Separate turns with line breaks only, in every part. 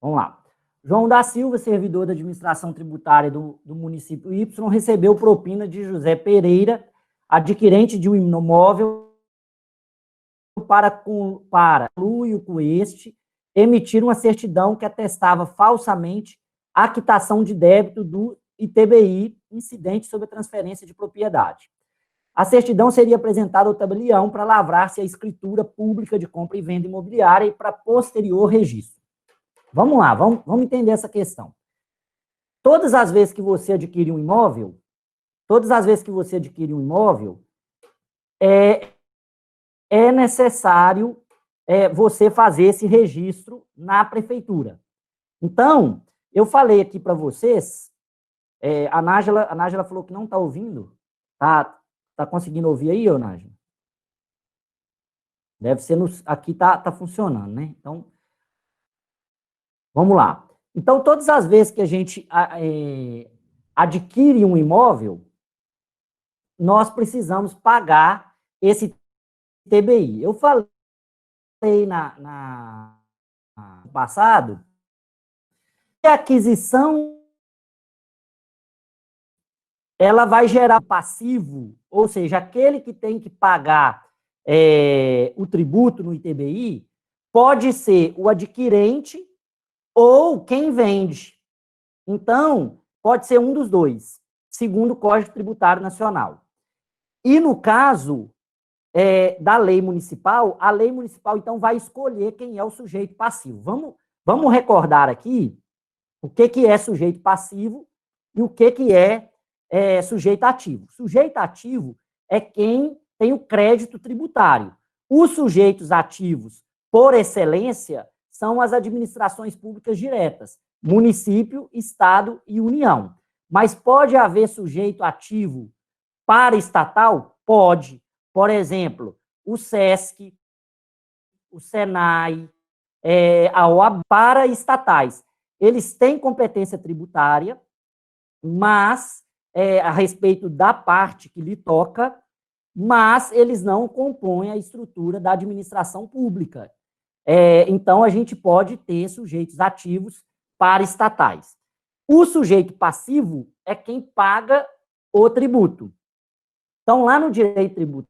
Vamos lá. João da Silva, servidor da administração tributária do município Y, recebeu propina de José Pereira, adquirente de um imóvel, para conluio com este, emitir uma certidão que atestava falsamente a quitação de débito do ITBI incidente sobre a transferência de propriedade. A certidão seria apresentada ao tabelião para lavrar-se a escritura pública de compra e venda imobiliária e para posterior registro. Vamos lá, vamos entender essa questão. Todas as vezes que você adquire um imóvel, é necessário você fazer esse registro na prefeitura. Então, eu falei aqui para vocês, a Nájila falou que não está ouvindo. Tá conseguindo ouvir aí, ô Nájila? Deve ser, aqui tá funcionando, né? Então, vamos lá. Então, todas as vezes que a gente adquire um imóvel, nós precisamos pagar esse ITBI. Eu falei no passado que a aquisição ela vai gerar passivo, ou seja, aquele que tem que pagar o tributo no ITBI pode ser o adquirente ou quem vende. Então, pode ser um dos dois, segundo o Código Tributário Nacional. E no caso da lei municipal, a lei municipal, então, vai escolher quem é o sujeito passivo. Vamos recordar aqui o que é sujeito passivo e o que é sujeito ativo. Sujeito ativo é quem tem o crédito tributário. Os sujeitos ativos, por excelência, são as administrações públicas diretas, município, estado e União. Mas pode haver sujeito ativo para estatal? Pode. Por exemplo, o SESC, o SENAI, a OAB, para estatais. Eles têm competência tributária, mas a respeito da parte que lhe toca, mas eles não compõem a estrutura da administração pública. Então, a gente pode ter sujeitos ativos para estatais. O sujeito passivo é quem paga o tributo. Então, lá no direito tributário,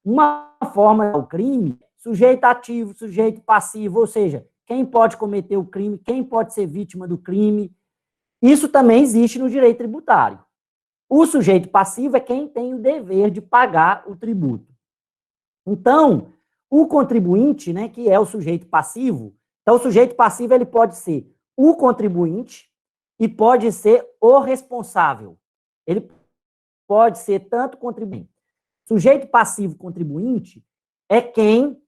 uma forma do crime, sujeito ativo, sujeito passivo, ou seja, quem pode cometer o crime, quem pode ser vítima do crime, isso também existe no direito tributário. O sujeito passivo é quem tem o dever de pagar o tributo. Então, o contribuinte, né, que é o sujeito passivo, então o sujeito passivo ele pode ser o contribuinte e pode ser o responsável. Ele pode ser tanto contribuinte. Sujeito passivo contribuinte é quem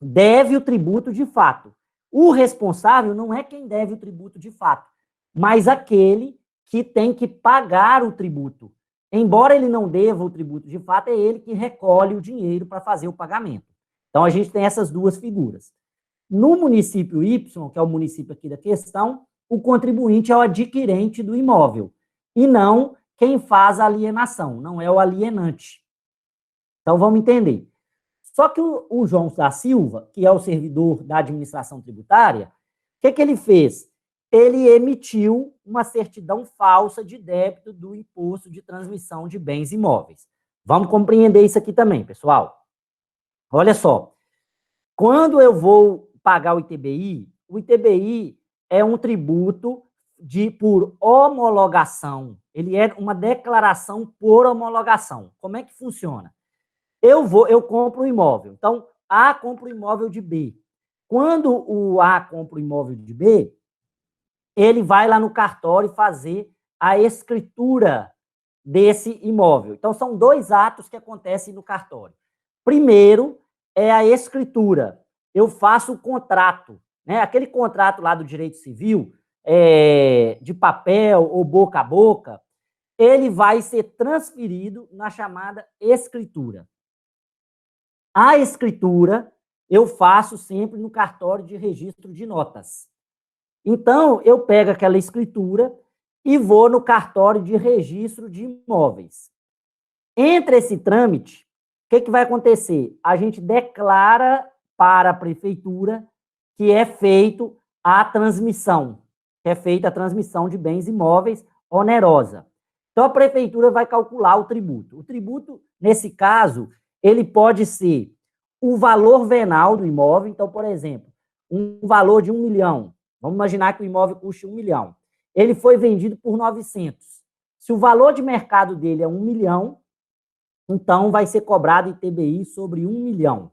deve o tributo de fato. O responsável não é quem deve o tributo de fato, mas aquele que tem que pagar o tributo. Embora ele não deva o tributo de fato, é ele que recolhe o dinheiro para fazer o pagamento. Então, a gente tem essas duas figuras. No município Y, que é o município aqui da questão, o contribuinte é o adquirente do imóvel, e não quem faz a alienação, não é o alienante. Então, vamos entender. Só que o João da Silva, que é o servidor da administração tributária, o que ele fez? Ele emitiu uma certidão falsa de débito do imposto de transmissão de bens imóveis. Vamos compreender isso aqui também, pessoal. Olha só, quando eu vou pagar o ITBI é um tributo por homologação. Ele é uma declaração por homologação. Como é que funciona? Eu compro um imóvel. Então, A compra o imóvel de B. Quando o A compra o imóvel de B, ele vai lá no cartório fazer a escritura desse imóvel. Então, são dois atos que acontecem no cartório. Primeiro é a escritura. Eu faço o contrato, né? Aquele contrato lá do direito civil, de papel ou boca a boca, ele vai ser transferido na chamada escritura. A escritura eu faço sempre no cartório de registro de notas. Então, eu pego aquela escritura e vou no cartório de registro de imóveis. Entre esse trâmite, o que vai acontecer? A gente declara para a prefeitura que é feito a transmissão, de bens imóveis onerosa. Então, a prefeitura vai calcular o tributo. O tributo, nesse caso, ele pode ser o valor venal do imóvel. Então, por exemplo, um valor de 1 milhão. Vamos imaginar que o imóvel custe 1 milhão. Ele foi vendido por 900. Se o valor de mercado dele é 1 milhão, então vai ser cobrado ITBI sobre 1 milhão.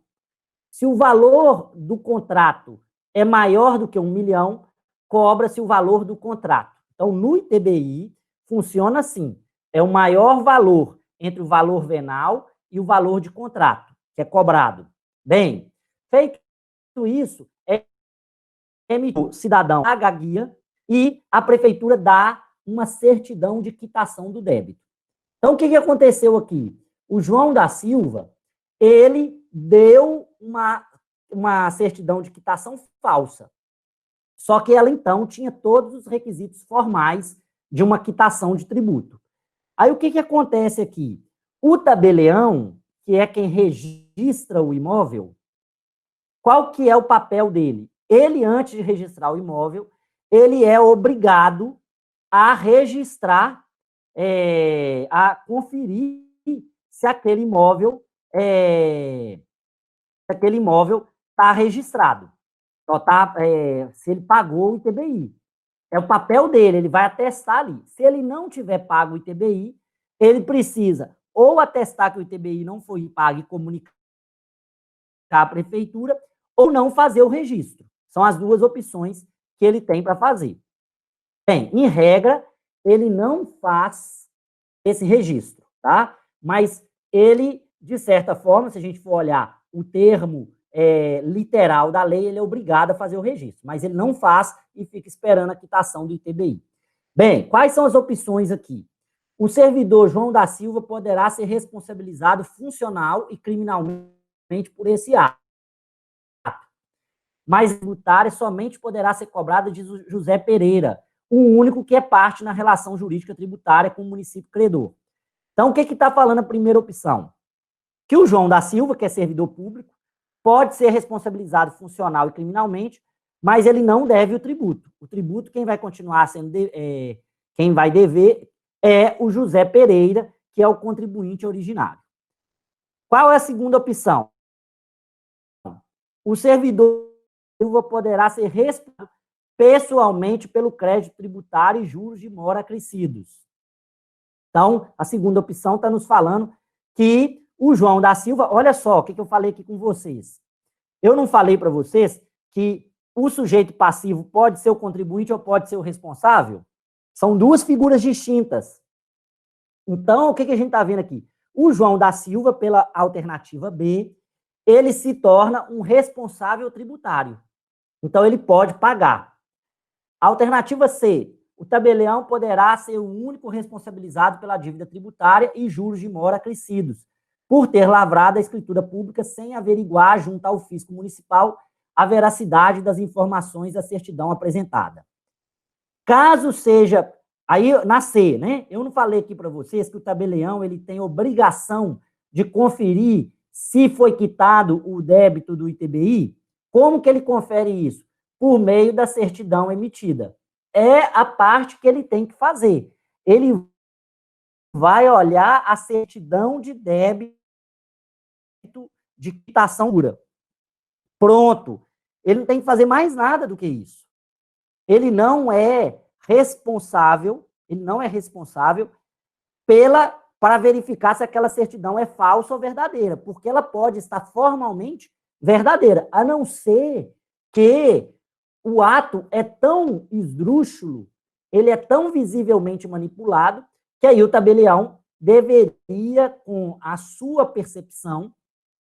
Se o valor do contrato é maior do que 1 milhão, cobra-se o valor do contrato. Então, no ITBI, funciona assim: é o maior valor entre o valor venal e o valor de contrato, que é cobrado. Bem, feito isso, o cidadão paga a guia e a prefeitura dá uma certidão de quitação do débito. Então, o que aconteceu aqui? O João da Silva, ele deu uma certidão de quitação falsa. Só que ela, então, tinha todos os requisitos formais de uma quitação de tributo. Aí, o que acontece aqui? O tabelião, que é quem registra o imóvel, qual que é o papel dele? Ele, antes de registrar o imóvel, ele é obrigado a registrar, a conferir se aquele imóvel está registrado. Se ele pagou o ITBI. É o papel dele, ele vai atestar ali. Se ele não tiver pago o ITBI, ele precisa ou atestar que o ITBI não foi pago e comunicar à prefeitura, ou não fazer o registro. São as duas opções que ele tem para fazer. Bem, em regra, ele não faz esse registro, tá? Mas ele, de certa forma, se a gente for olhar o termo literal da lei, ele é obrigado a fazer o registro, mas ele não faz e fica esperando a quitação do ITBI. Bem, quais são as opções aqui? O servidor João da Silva poderá ser responsabilizado funcional e criminalmente por esse ato, mas a tributária somente poderá ser cobrada de José Pereira, o único que é parte na relação jurídica tributária com o município credor. Então, o que está falando a primeira opção? Que o João da Silva, que é servidor público, pode ser responsabilizado funcional e criminalmente, mas ele não deve o tributo. O tributo, quem vai continuar sendo, quem vai dever é o José Pereira, que é o contribuinte originário. Qual é a segunda opção? O servidor poderá ser responsável pessoalmente pelo crédito tributário e juros de mora acrescidos. Então, a segunda opção está nos falando que o João da Silva, olha só o que eu falei aqui com vocês. Eu não falei para vocês que o sujeito passivo pode ser o contribuinte ou pode ser o responsável? São duas figuras distintas. Então, o que a gente está vendo aqui? O João da Silva, pela alternativa B, ele se torna um responsável tributário. Então, ele pode pagar. Alternativa C, o tabelião poderá ser o único responsabilizado pela dívida tributária e juros de mora acrescidos, por ter lavrado a escritura pública sem averiguar junto ao fisco municipal a veracidade das informações da certidão apresentada. Caso seja, aí na C, né? Eu não falei aqui para vocês que o tabelião ele tem obrigação de conferir se foi quitado o débito do ITBI. Como que ele confere isso? Por meio da certidão emitida. É a parte que ele tem que fazer. Ele vai olhar a certidão de débito de quitação pura. Pronto. Ele não tem que fazer mais nada do que isso. Ele não é responsável para verificar se aquela certidão é falsa ou verdadeira, porque ela pode estar formalmente verdadeira, a não ser que o ato é tão esdrúxulo, ele é tão visivelmente manipulado, que aí o tabelião deveria, com a sua percepção,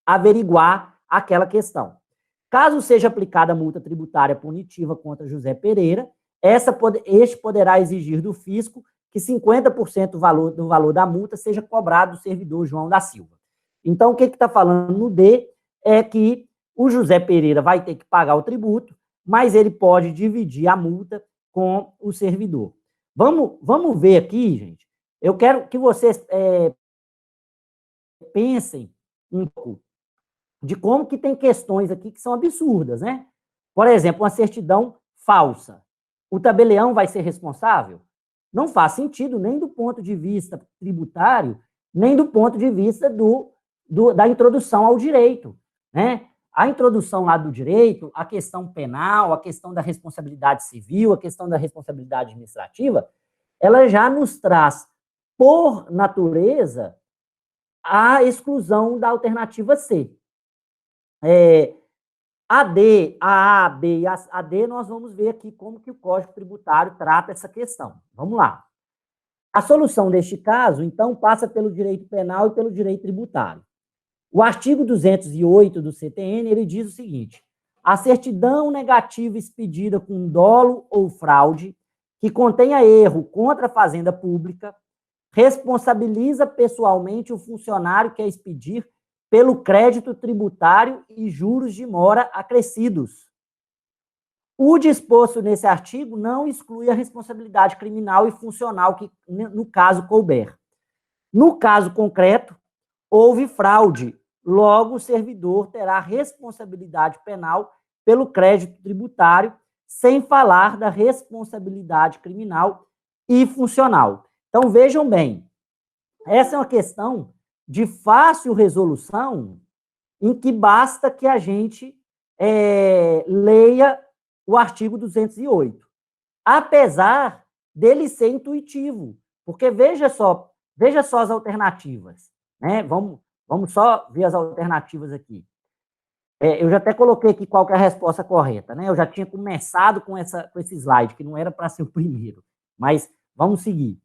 averiguar aquela questão. Caso seja aplicada a multa tributária punitiva contra José Pereira, este poderá exigir do fisco que 50% do valor da multa seja cobrado do servidor João da Silva. Então, o que está falando no D é que o José Pereira vai ter que pagar o tributo, mas ele pode dividir a multa com o servidor. Vamos ver aqui, gente. Eu quero que vocês pensem um pouco. de como que tem questões aqui que são absurdas, né? Por exemplo, uma certidão falsa. O tabelião vai ser responsável? Não faz sentido nem do ponto de vista tributário, nem do ponto de vista da introdução ao direito, né? A introdução lá do direito, a questão penal, a questão da responsabilidade civil, a questão da responsabilidade administrativa, ela já nos traz, por natureza, a exclusão da alternativa C. A D, a A, B e a D, nós vamos ver aqui como que o Código Tributário trata essa questão. Vamos lá. A solução deste caso, então, passa pelo direito penal e pelo direito tributário. O artigo 208 do CTN, ele diz o seguinte: a certidão negativa expedida com dolo ou fraude, que contenha erro contra a fazenda pública, responsabiliza pessoalmente o funcionário que a expedir pelo crédito tributário e juros de mora acrescidos. O disposto nesse artigo não exclui a responsabilidade criminal e funcional que, no caso, couber. No caso concreto, houve fraude, logo o servidor terá responsabilidade penal pelo crédito tributário, sem falar da responsabilidade criminal e funcional. Então, vejam bem, essa é uma questão de fácil resolução, em que basta que a gente leia o artigo 208. Apesar dele ser intuitivo, porque veja só as alternativas, né? Vamos só ver as alternativas aqui. Eu já até coloquei aqui qual que é a resposta correta, né? Eu já tinha começado com esse slide, que não era para ser o primeiro, mas vamos seguir.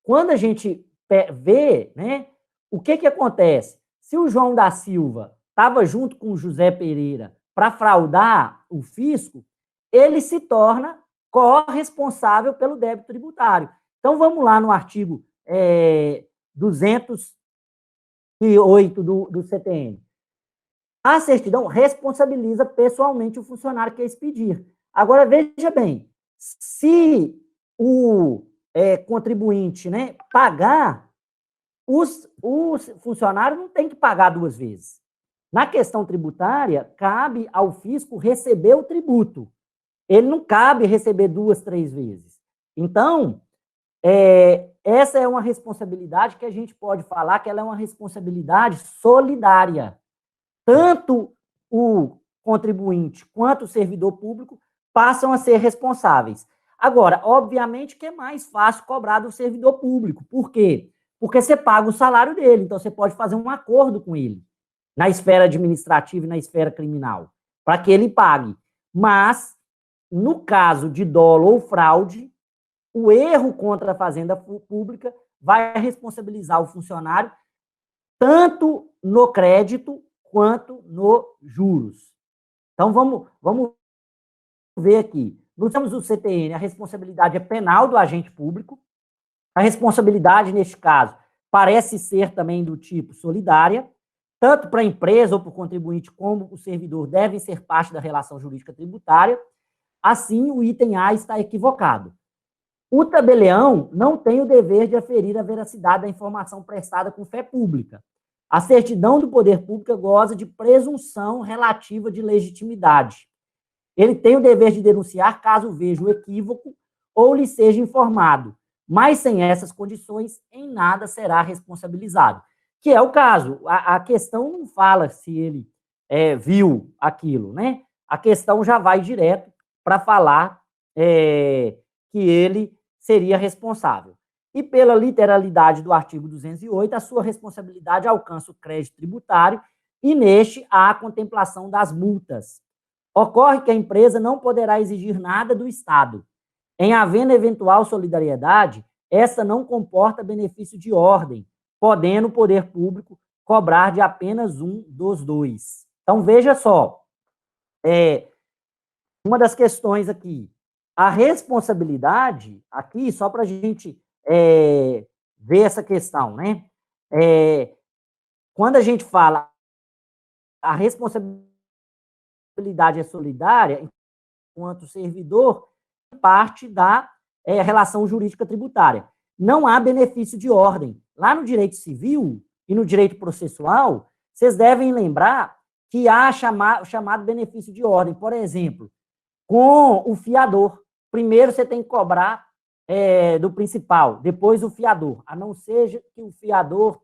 Quando a gente vê, né, o que acontece? Se o João da Silva estava junto com o José Pereira para fraudar o fisco, ele se torna corresponsável pelo débito tributário. Então, vamos lá no artigo 208 do CTN. A certidão responsabiliza pessoalmente o funcionário que a expedir. Agora, veja bem, se o contribuinte, né, pagar, os funcionários não tem que pagar duas vezes. Na questão tributária, cabe ao fisco receber o tributo. Ele não cabe receber 2, 3 vezes. Então, essa é uma responsabilidade que a gente pode falar que ela é uma responsabilidade solidária. Tanto o contribuinte quanto o servidor público passam a ser responsáveis. Agora, obviamente que é mais fácil cobrar do servidor público. Por quê? Porque você paga o salário dele, então você pode fazer um acordo com ele, na esfera administrativa e na esfera criminal, para que ele pague. Mas, no caso de dolo ou fraude, o erro contra a fazenda pública vai responsabilizar o funcionário tanto no crédito quanto no juros. Então, vamos ver aqui. Nós temos o CTN, a responsabilidade é penal do agente público. A responsabilidade, neste caso, parece ser também do tipo solidária. Tanto para a empresa ou para o contribuinte como o servidor devem ser parte da relação jurídica tributária. Assim, o item A está equivocado. O tabelião não tem o dever de aferir a veracidade da informação prestada com fé pública. A certidão do poder público goza de presunção relativa de legitimidade. Ele tem o dever de denunciar caso veja o equívoco ou lhe seja informado, mas sem essas condições, em nada será responsabilizado. Que é o caso. A questão não fala se ele viu aquilo, né? A questão já vai direto para falar que ele seria responsável. E pela literalidade do artigo 208, a sua responsabilidade alcança o crédito tributário e neste há a contemplação das multas. Ocorre que a empresa não poderá exigir nada do Estado. Em havendo eventual solidariedade, essa não comporta benefício de ordem, podendo o poder público cobrar de apenas um dos dois. Então, veja só, uma das questões aqui, a responsabilidade, aqui, só para a gente ver essa questão, né? Quando a gente fala a responsabilidade é solidária, enquanto servidor, parte da relação jurídica tributária. Não há benefício de ordem. Lá no direito civil e no direito processual, vocês devem lembrar que há o chamado benefício de ordem. Por exemplo, com o fiador. Primeiro você tem que cobrar do principal, depois o fiador. A não ser que o fiador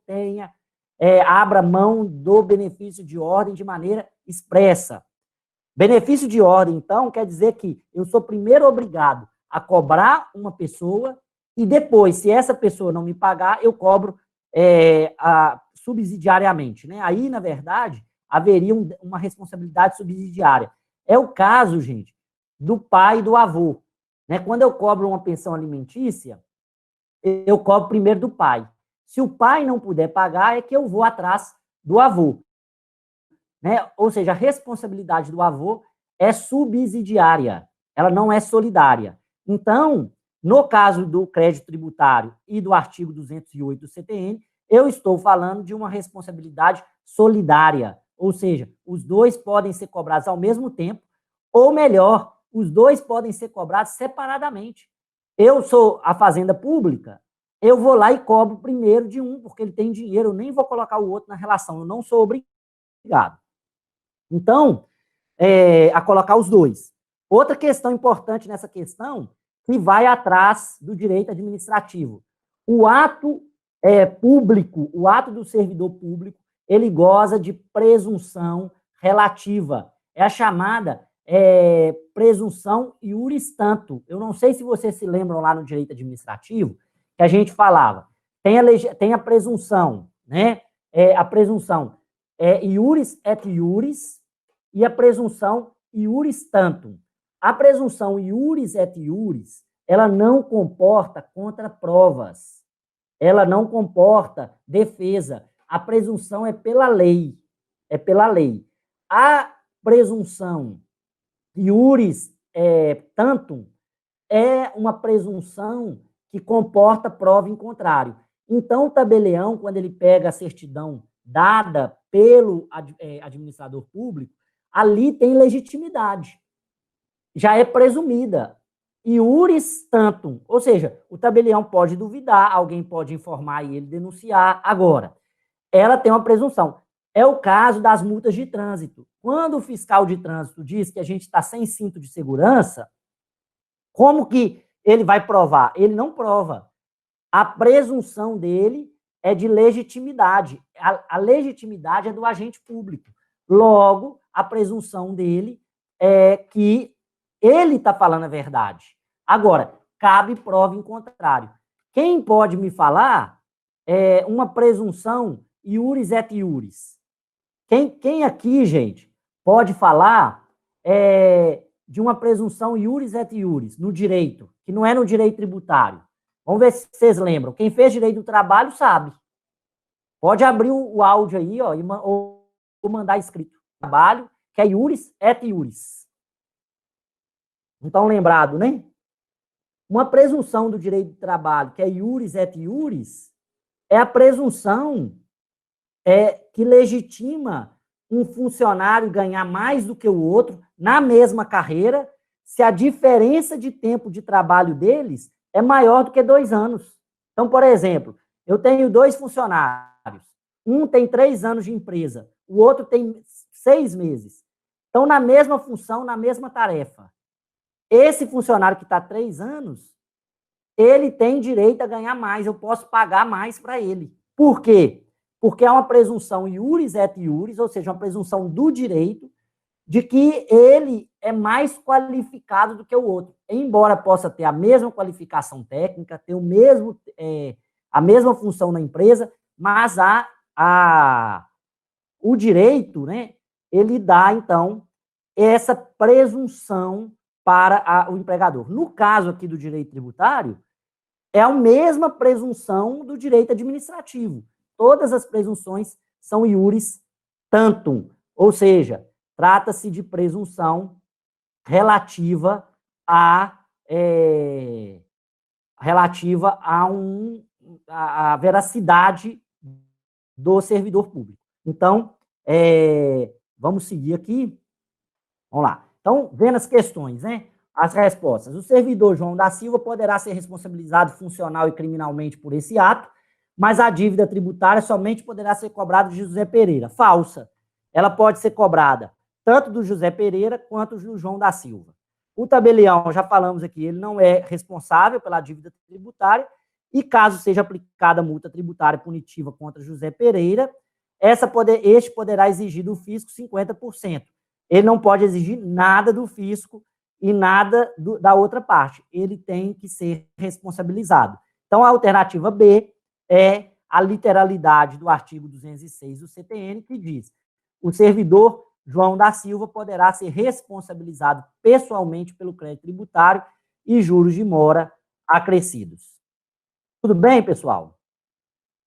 abra mão do benefício de ordem de maneira expressa. Benefício de ordem, então, quer dizer que eu sou primeiro obrigado a cobrar uma pessoa e depois, se essa pessoa não me pagar, eu cobro subsidiariamente, né? Aí, na verdade, haveria uma responsabilidade subsidiária. É o caso, gente, do pai e do avô, né? Quando eu cobro uma pensão alimentícia, eu cobro primeiro do pai. Se o pai não puder pagar, é que eu vou atrás do avô, né? Ou seja, a responsabilidade do avô é subsidiária, ela não é solidária. Então, no caso do crédito tributário e do artigo 208 do CTN, eu estou falando de uma responsabilidade solidária, ou seja, os dois podem ser cobrados ao mesmo tempo, ou melhor, os dois podem ser cobrados separadamente. Eu sou a fazenda pública, eu vou lá e cobro primeiro de um, porque ele tem dinheiro, eu nem vou colocar o outro na relação, eu não sou obrigado. Então, a colocar os dois. Outra questão importante nessa questão, que vai atrás do direito administrativo. O ato público, o ato do servidor público, ele goza de presunção relativa. É a chamada presunção iuris tanto. Eu não sei se vocês se lembram lá no direito administrativo, que a gente falava, tem a presunção, né? A presunção iuris et iuris e a presunção iuris tantum. A presunção iuris et iuris, ela não comporta contraprovas, ela não comporta defesa. A presunção é pela lei, A presunção iuris tantum é uma presunção que comporta prova em contrário. Então, o tabelião, quando ele pega a certidão dada pelo administrador público, ali tem legitimidade. Já é presumida. Iuris tantum, ou seja, o tabelião pode duvidar, alguém pode informar e ele denunciar. Agora, ela tem uma presunção. É o caso das multas de trânsito. Quando o fiscal de trânsito diz que a gente está sem cinto de segurança, como que ele vai provar? Ele não prova. A presunção dele é de legitimidade. A legitimidade é do agente público. Logo, a presunção dele é que ele está falando a verdade. Agora, cabe prova em contrário. Quem pode me falar uma presunção iuris et iuris? Quem aqui, gente, pode falar de uma presunção iuris et iuris no direito, que não é no direito tributário? Vamos ver se vocês lembram. Quem fez direito do trabalho sabe. Pode abrir o áudio aí, ó, ou mandar escrito. Trabalho, que é iuris et iuris. Então, lembrado, né? Uma presunção do direito do trabalho, que é iuris et iuris, é a presunção que legitima um funcionário ganhar mais do que o outro na mesma carreira, se a diferença de tempo de trabalho deles é maior do que 2 anos. Então, por exemplo, eu tenho 2 funcionários, um tem 3 anos de empresa, o outro tem 6 meses. Então, na mesma função, na mesma tarefa. Esse funcionário que está 3 anos, ele tem direito a ganhar mais, eu posso pagar mais para ele. Por quê? Porque há uma presunção iuris et iuris, ou seja, uma presunção do direito, de que ele é mais qualificado do que o outro. Embora possa ter a mesma qualificação técnica, ter a mesma função na empresa, mas o direito, né, ele dá, então, essa presunção para o empregador. No caso aqui do direito tributário, é a mesma presunção do direito administrativo. Todas as presunções são iuris tantum, ou seja, trata-se de presunção relativa à veracidade do servidor público. Então, vamos seguir aqui. Vamos lá. Então, vendo as questões, né? As respostas. O servidor João da Silva poderá ser responsabilizado funcional e criminalmente por esse ato, mas a dívida tributária somente poderá ser cobrada de José Pereira. Falsa. Ela pode ser cobrada tanto do José Pereira quanto do João da Silva. O tabelião, já falamos aqui, ele não é responsável pela dívida tributária e caso seja aplicada multa tributária punitiva contra José Pereira, este poderá exigir do fisco 50%. Ele não pode exigir nada do fisco e nada da outra parte. Ele tem que ser responsabilizado. Então, a alternativa B é a literalidade do artigo 206 do CTN, que diz: o servidor João da Silva poderá ser responsabilizado pessoalmente pelo crédito tributário e juros de mora acrescidos. Tudo bem, pessoal?